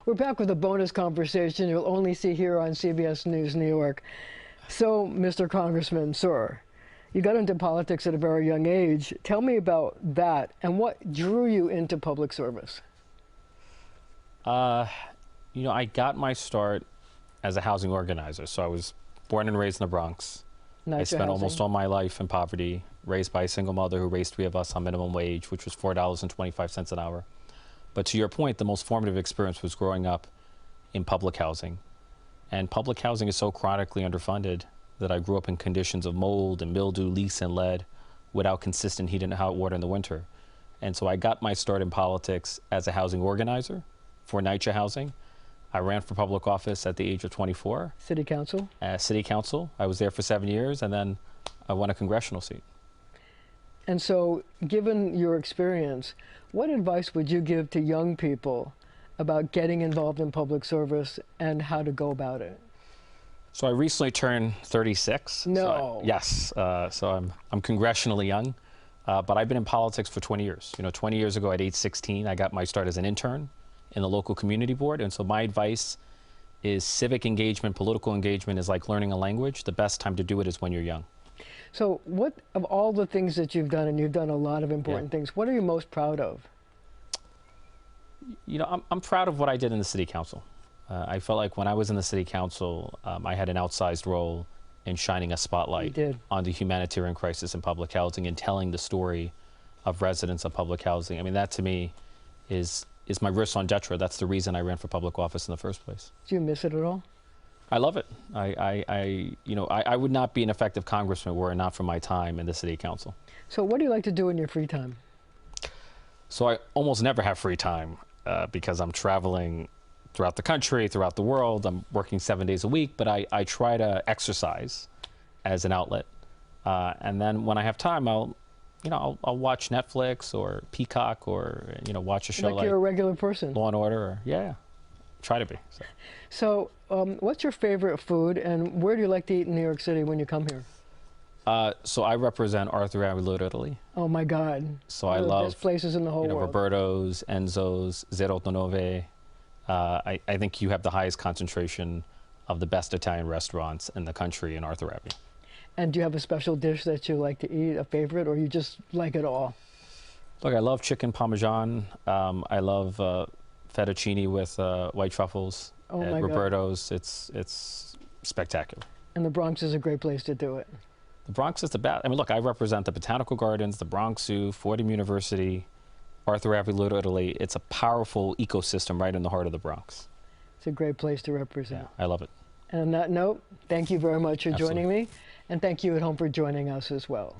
We're back with a bonus conversation you'll only see here on CBS News New York. So, Mr. Congressman, sir, you got into politics at a very young age. Tell me about that and what drew you into public service. I got my start as a housing organizer. So I was born and raised in the Bronx. I spent almost all my life in poverty, raised by a single mother who raised three of us on minimum wage, which was $4.25 an hour. But to your point, the most formative experience was growing up in public housing. And public housing is so chronically underfunded that I grew up in conditions of mold and mildew, leaks and lead without consistent heat and hot water in the winter. And so I got my start in politics as a housing organizer for NYCHA Housing. I ran for public office at the age of 24. City Council? City Council. I was there for 7 years, and then I won a congressional seat. And so, given your experience, what advice would you give to young people about getting involved in public service and how to go about it? So I recently turned 36. No. Yes. So I'm congressionally young, but I've been in politics for 20 years. 20 years ago at age 16, I got my start as an intern in the local community board. And so my advice is civic engagement, political engagement is like learning a language. The best time to do it is when you're young. So what, of all the things that you've done, and you've done a lot of important things, what are you most proud of? I'm proud of what I did in the city council. I felt like when I was in the city council, I had an outsized role in shining a spotlight on the humanitarian crisis in public housing and telling the story of residents of public housing. I mean, that to me is my raison d'etre. That's the reason I ran for public office in the first place. Do you miss it at all? I love it. I would not be an effective congressman were it not for my time in the city council. So what do you like to do in your free time? So I almost never have free time because I'm traveling throughout the country, throughout the world. I'm working 7 days a week, but I try to exercise as an outlet. And then when I have time, I'll watch Netflix or Peacock or, watch a show like you're a regular person. Law and Order. Or, try to be. So what's your favorite food, and where do you like to eat in New York City when you come here? So I represent Arthur Abbey, Italy. Oh my God! So I love best places in the whole world. Roberto's, Enzo's, 089. I think you have the highest concentration of the best Italian restaurants in the country in Arthur Abbey. And do you have a special dish that you like to eat, a favorite, or you just like it all? Look, I love chicken parmesan. I love fettuccine with white truffles at Roberto's. It's spectacular. And the Bronx is a great place to do it. The Bronx is the best. I mean, look, I represent the Botanical Gardens, the Bronx Zoo, Fordham University, Arthur Abbey, Italy. It's a powerful ecosystem right in the heart of the Bronx. It's a great place to represent. Yeah, I love it. And on that note, thank you very much for joining me, and thank you at home for joining us as well.